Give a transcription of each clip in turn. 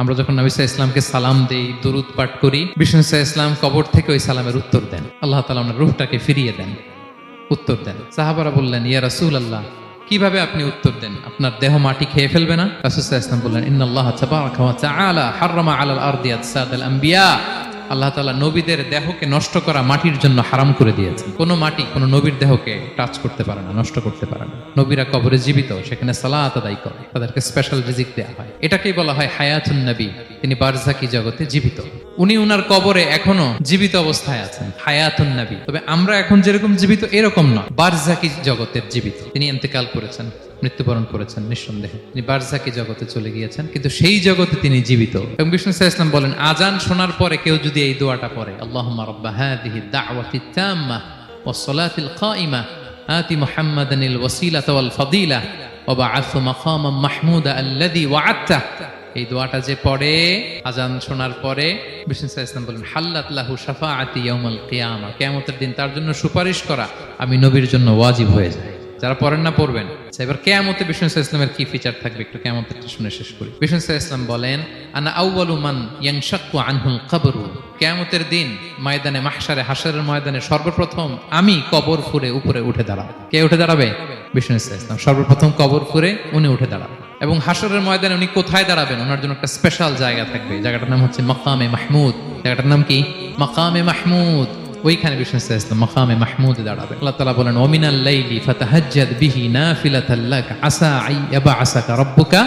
আমরা যখন নবী সাল্লাল্লাহু আলাইহি ইসলামকে সালাম দেই, দুরুদ পাঠ করি, বিষ্ণু সাল্লাল্লাহু আলাইহি ইসলাম কবর থেকে ওই সালামের উত্তর দেন। আল্লাহ তাআলা ওনার রূহটাকে ফিরিয়ে দেন, উত্তর দেন। সাহাবারা বললেন, ইয়া রাসূলুল্লাহ, কিভাবে আপনি উত্তর দেন? আপনার দেহ মাটি খেয়ে ফেলবে না? রাসূল সাল্লাল্লাহু আলাইহি ওয়াসাল্লাম বললেন, ইন্নাল্লাহ তাবারাকা ওয়া তাআলা হাররামা আলাল আরদি আজসাদাল আম্বিয়া। আল্লাহ তাআলা নবীদের দেহকে নষ্ট করা মাটির জন্য হারাম করে দিয়েছেন। কোনো মাটি কোনো নবীর দেহকে টাচ করতে পারে না, নষ্ট করতে পারে না। নবীরা কবরে জীবিত, সেখানে সালাত আদায় করে, তাদেরকে স্পেশাল রিজিক দেওয়া হয়। এটাকেই বলা হয় হায়াতুন নবী। তিনি বারজাকি জগতে জীবিত, উনি উনার কবরে এখনো জীবিত অবস্থায় আছেন, হায়াতুন নবী। তবে আমরা এখন যেরকম জীবিত এরকম নয়, বারজাকি জগতের জীবিত। তিনি ইন্তেকাল করেছেন, মৃত্যুবরণ করেছেন, নিঃসন্দেহে তিনি বারজাকি জগতে চলে গিয়েছেন, কিন্তু সেই জগতে তিনি জীবিত। এবং বিষ্ণু সাল্লাল্লাহু আলাইহি ওয়াসাল্লাম বলেন, আজান শোনার পরে কেউ যদি এই দোয়াটা পড়ে, আল্লাহুম্মা রাব্বা হাযিহি দাওয়াতিত তাম্মা ওয়াস সালাতিল কাইমা আতি মুহাম্মাদানিল ওয়াসিলাতা ওয়াল ফাদিলা ওয়া বা'আথহু মাকামান মাহমুদা আল্লাযী ওয়া'আদতা। এই দোয়াটা যে পড়ে আজান শোনার পরে, বিষ্ণু সাল্লাল্লাহু আলাইহি ওয়াসাল্লাম বলেন, হাল্লাত লাহু শাফাআতি ইয়াউমাল কিয়ামা। কিয়ামতের দিন তার জন্য সুপারিশ করা আমি নবীর জন্য ওয়াজিব হয়ে যায়। যারা পড়েন না পড়বেন। এবার কিয়ামতে বিষ্ণু সাল্লাল্লাহু আলাইহি ওয়াসাল্লামের কি ফিচার থাকবে একটু কিয়ামতেরটা শুনে শেষ করি। বিষ্ণু সাল্লাল্লাহু আলাইহি ওয়াসাল্লাম বলেন, আনা আউয়ালু মান ইয়ানশাক্কু আনহুল কবরু। কিয়ামতের দিন ময়দানে মাহশারে, হাশরের ময়দানে সর্বপ্রথম আমি কবর ফুঁড়ে উপরে উঠে দাঁড়াবো। কে উঠে দাঁড়াবে? বিষ্ণু সাল্লাল্লাহু আলাইহি ওয়াসাল্লাম সর্বপ্রথম কবর ফুঁড়ে উনি উঠে দাঁড়াবেন। এবং হাশরের ময়দানে উনি কোথায় দাঁড়াবেন? ওনার জন্য একটা স্পেশাল জায়গা থাকবে। জায়গাটার নাম হচ্ছে মাকামে মাহমুদ। জায়গাটার নাম কি? মাকামে মাহমুদ। ওইখানে বিষ্ণু সাল্লাল্লাহু আলাইহি ওয়াসাল্লাম মাকামে মাহমুদে দাঁড়াবেন। আল্লাহ তাআলা বলেন, ওয়া মিনাল লাইলি ফাতাহাজ্জাদ বিহি নাফিলাতাল লাক আসা আইয়াবআসাকা রাব্বুকা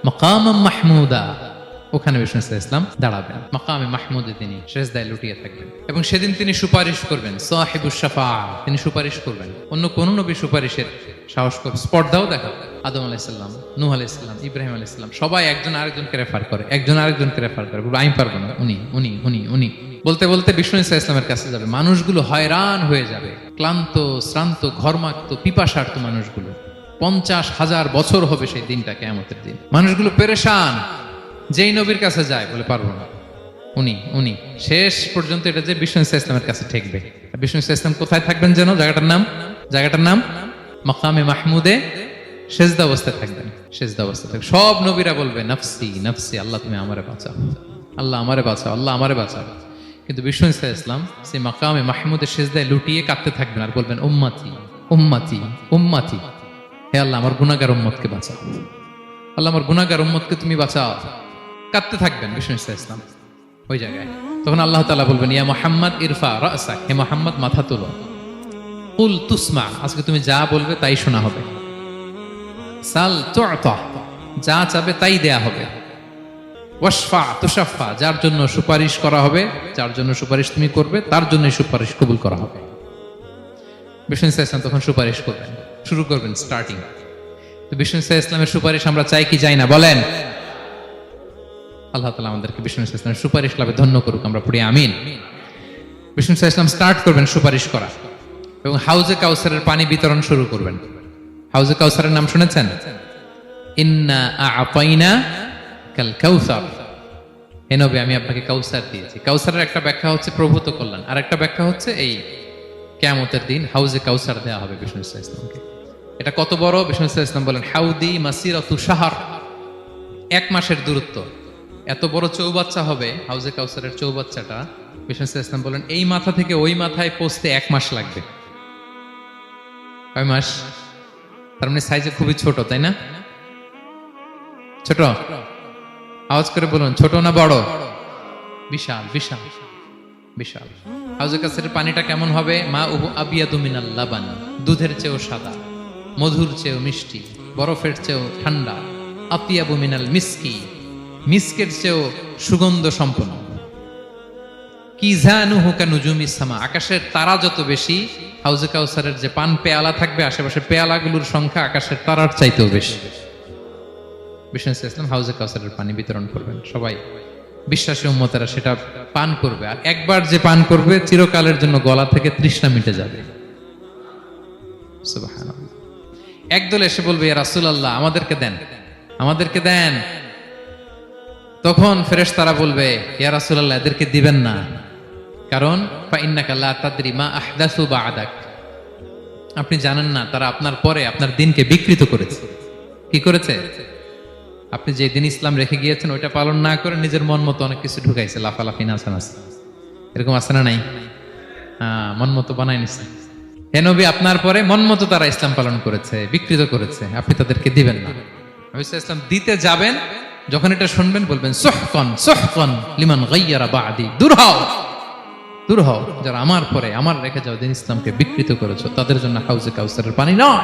মাকামান মাহমুদা। ওখানে বিষ্ণু সাল্লাল্লাহু আলাইহি ওয়াসাল্লাম দাঁড়াবেন, মাকামে মাহমুদে তিনি সিজদায় লুটিয়ে থাকবেন। এবং সেদিন তিনি সুপারিশ করবেন, সাহিবুশ শাফাআ, তিনি সুপারিশ করবেন। অন্য কোন নবী সুপারিশের সাহস করে স্পর্ধাও দেখা। আদম আলাইহিস সালাম, নূহ আলাইহিস সালাম, ইব্রাহিম আলাইহিস সালাম সবাই একজন আরেকজনকে রেফার করে, একজন আরেকজনকে রেফার করে, বলে আমি পারবো না, উনি উনি উনি উনি বলতে বলতে বিষ্ণু সাল্লাল্লাহু আলাইহি ওয়াসাল্লামের কাছে যাবে। মানুষগুলো হয়রান হয়ে যাবে, ক্লান্ত শ্রান্ত ঘর্মাক্ত পিপাসার্ত মানুষগুলো। 50,000 বছর হবে সেই দিনটা, কিয়ামতের দিন। মানুষগুলো পেরেশান, যেই নবীর কাছে যায় বলে পারবো না, উনি উনি। শেষ পর্যন্ত এটা যে বিষ্ণু সাল্লাল্লাহু আলাইহি ওয়াসাল্লামের কাছে ঠেকবে। বিষ্ণু সাল্লাল্লাহু আলাইহি ওয়াসাল্লাম কোথায় থাকবেন যেন? জায়গাটার নাম মাকামে মাহমুদে সেজদা অবস্থায় থাকবেন, সেজদা অবস্থায় থাকবেন। সব নবীরা বলবে নাফসি নাফসি, আল্লাহ তুমি আমারে বাঁচাও, আল্লাহ আমারে বাঁচাও, আল্লাহ আমারে বাঁচাও। কিন্তু বিষ্ণু সাল্লাল্লাহু আলাইহি ওয়াসাল্লাম সেই মাকামে মাহমুদে সেজদায় লুটিয়ে কাঁদতে থাকবেন আর বলবেন, উম্মতি উম্মতি উম্মতি, হে আল্লাহ আমার গুনাহগার উম্মতকে বাঁচাও, আল্লাহ আমার গুনাহগার উম্মতকে তুমি বাঁচাও। কাঁদতে থাকবেন বিষ্ণু সাল্লাল্লাহু আলাইহি ওয়াসাল্লাম ওই জায়গায়। তখন আল্লাহ তাআলা বলবেন, ইয়া মুহাম্মদ ইরফা রাসাক, হে মুহাম্মদ মাথা তোলো, কুল তুসমা, আজকে তুমি যা বলবে তাই শোনা হবে, সাল তু'তা, যা চাবে তাই দেয়া হবে, ওয়াশফা তুশাফা, যার জন্য সুপারিশ করা হবে, যার জন্য সুপারিশ তুমি করবে তার জন্যই সুপারিশ কবুল করা হবে। বিষ্ণু সাল্লাল্লাহু আলাইহি ওয়াসাল্লাম তখন সুপারিশ করবেন, শুরু করবেন, স্টার্টিং। তো বিষ্ণু সাল্লাল্লাহু আলাইহি ওয়াসাল্লামের সুপারিশ আমরা চাই কি চাই না বলেন? আল্লাহ তাআলা আমাদেরকে বিষ্ণু সাল্লাল্লাহু আলাইহি ওয়াসাল্লামের সুপারিশ লাভে ধন্য করুক, আমরা পড়ি আমিন। বিষ্ণু সাল্লাল্লাহু আলাইহি ওয়াসাল্লাম স্টার্ট করবেন সুপারিশ করা এবং হাউজে কাউসারের পানি বিতরণ শুরু করবেন। হাউজে কাউসারের নাম শুনেছেন? ইন্না আ'তাইনা কাল কাউসার, হে নবী আমি আপনাকে কাউসার দিয়েছি। কাউসারের একটা ব্যাখ্যা হচ্ছে প্রভূত কল্যাণ, আর একটা ব্যাখ্যা হচ্ছে এই কিয়ামতের দিন হাউজে কাউসার দেওয়া হবে বিষ্ণু সাল্লাল্লাহু আলাইহি ওয়াসাল্লামকে। এটা কত বড়? বিষ্ণু সাল্লাল্লাহু আলাইহি ওয়াসাল্লাম বলেন, হাউদি মাসিরাতু শাহর, 1 মাসের দূরত্ব। এত বড় চৌবাচ্চা হবে হাউজে কাউসারের চৌবাচ্চাটা। বিষ্ণু সাল্লাল্লাহু আলাইহি ওয়াসাল্লাম বলেন, এই মাথা থেকে ওই মাথায় পৌঁছতে 1 মাস লাগবে। কয় মাস? তার মানে সাইজে খুবই ছোট, তাই না? ছোট? আওয়াজ করে বলুন, ছোট না বড়? বিশাল বিশাল বিশাল। হাউজে কাউসারের পানিটা কেমন হবে? মা উহু আবিয়াদু মিনাল লাবান, দুধের চেয়েও সাদা, মধুর চেয়েও মিষ্টি, বরফের চেয়েও ঠান্ডা, আতিয়াবু মিনাল মিসকি, মিসকের চেয়েও সুগন্ধ সম্পন্ন, কিজানুহু কানুজুমিস সামা, আকাশের তারা যত বেশি, হাউজে কাউসারের যে পান পেয়ালা থাকবে আশেপাশে পেয়ালাগুলোর সংখ্যা আকাশের তারার চাইতেও বেশি। বিষ্ণু সাল্লাল্লাহু আলাইহি ওয়াসাল্লাম হাউজে কাউসারের পানি বিতরণ করবেন, সবাই বিশ্বাসী উম্মতেরা সেটা পান করবে। আর একবার যে পান করবে চিরকালের জন্য গলা থেকে তৃষ্ণা মিটে যাবে। সুবহানাল্লাহ। একদল এসে বলবে, ইয়া রাসূলুল্লাহ আমাদেরকে দেন, আমাদেরকে দেন। তখন ফেরেশতারা বলবে, ইয়া রাসূলুল্লাহ এদেরকে দিবেন না, কারণ ফা ইন্নাকা লা তাদরি মা আহদাসু বা'দাক, আপনি জানেন না তারা আপনার পরে আপনার দ্বীনকে বিকৃত করেছে। কি করেছে? আপনি যে দিন ইসলাম রেখে গিয়েছেন ওইটা পালন না করে নিজের মন মতো অনেক কিছু ঢুকাইছে, লাফালাফি নাচানাচি, এরকম আছে না নাই? মন মতো বানাই নিছে। হে নবী, আপনার পরে মন মতো তারা ইসলাম পালন করেছে, বিকৃত করেছে, আপনি তাদেরকে দিবেন না। নবী সাল্লাল্লাহু আলাইহি ওয়াসাল্লাম দিতে যাবেন, যখন এটা শুনবেন বলবেন সুহকান সুহকান লিমান গায়্যারা বাদি, দূর হও, দূর হও, যারা আমার পরে আমার রেখে যাও দিন ইসলামকে বিকৃত করেছো, তাদের জন্য হাউজে কাউসারের পানি নয়,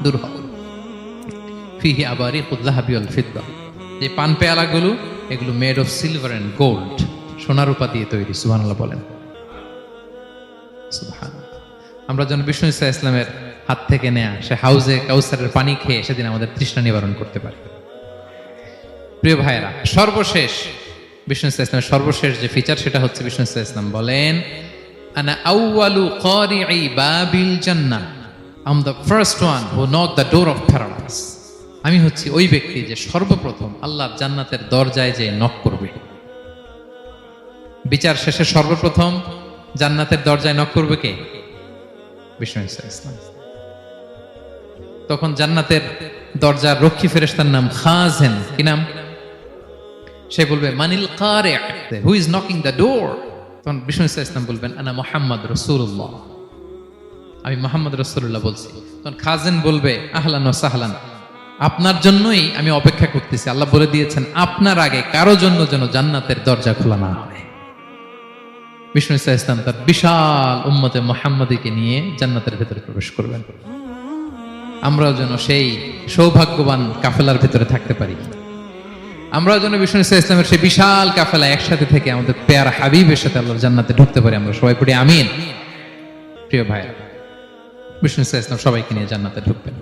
দূর হও। ফিহি আবারিকুল যাহাবি ওয়াল ফিদ্দা, যে পান পেয়ালাগুলো এগুলো made of silver and gold, সোনা রূপা দিয়ে তৈরি। সুবহানাল্লাহ বলেন। সুবহানাল্লাহ। আমরা যেন বিষ্ণু ইসা ইসলামের হাত থেকে নেয়া সে হাউজে কাউসারের পানি খেয়ে সেদিন আমাদের তৃষ্ণা নিবারণ করতে পারি। প্রিয় ভাইয়েরা, সর্বশেষ বিষ্ণু ইসা ইসলামের সর্বশেষ যে ফিচার সেটা হচ্ছে বিষ্ণু ইসা ইসলাম বলেন, আনা আউয়ালু কারিই বাবিল জান্নাহ, I am the first one who knock the door of paradise. আমি হচ্ছি ওই ব্যক্তি যে সর্বপ্রথম আল্লাহর জান্নাতের দরজায় যে নক করবে। বিচার শেষে সর্বপ্রথম জান্নাতের দরজায় নক করবে কে? বিষ্ণু ইসা ইসলাম। তখন জান্নাতের দরজার রক্ষী ফেরেশতার নাম খাজেন। কি নাম? সে বলবে মানিল কারি, who is knocking the door? তখন বিষ্ণু ইসা ইসলাম বলবেন আনা মুহাম্মদ রাসূলুল্লাহ, আমি মুহাম্মদ রাসূলুল্লাহ বলছি। তখন খাজেন বলবে আহলান ওয়া সাহলান, আপনার জন্যই আমি অপেক্ষা করতেছি, আল্লাহ বলে দিয়েছেন আপনার আগে কারো জন্য যেন জান্নাতের দরজা খোলা না হয়। বিষ্ণু ইসা ইসলাম তার বিশাল উম্মতে মুহাম্মাদীকে নিয়ে জান্নাতের ভেতরে প্রবেশ করবেন। আমরাও যেন সেই সৌভাগ্যবান কাফেলার ভেতরে থাকতে পারি। আমরাও যেন বিষ্ণু ইসা ইসলামের সেই বিশাল কাফেলা একসাথে থেকে আমাদের পেয়ারা হাবিবের সাথে আল্লাহর জান্নাতে ঢুকতে পারি। আমরা সবাই পড়ি আমিন। প্রিয় ভাইরা, বিষ্ণু ইসা ইসলাম সবাইকে নিয়ে জান্নাতে ঢুকবেন।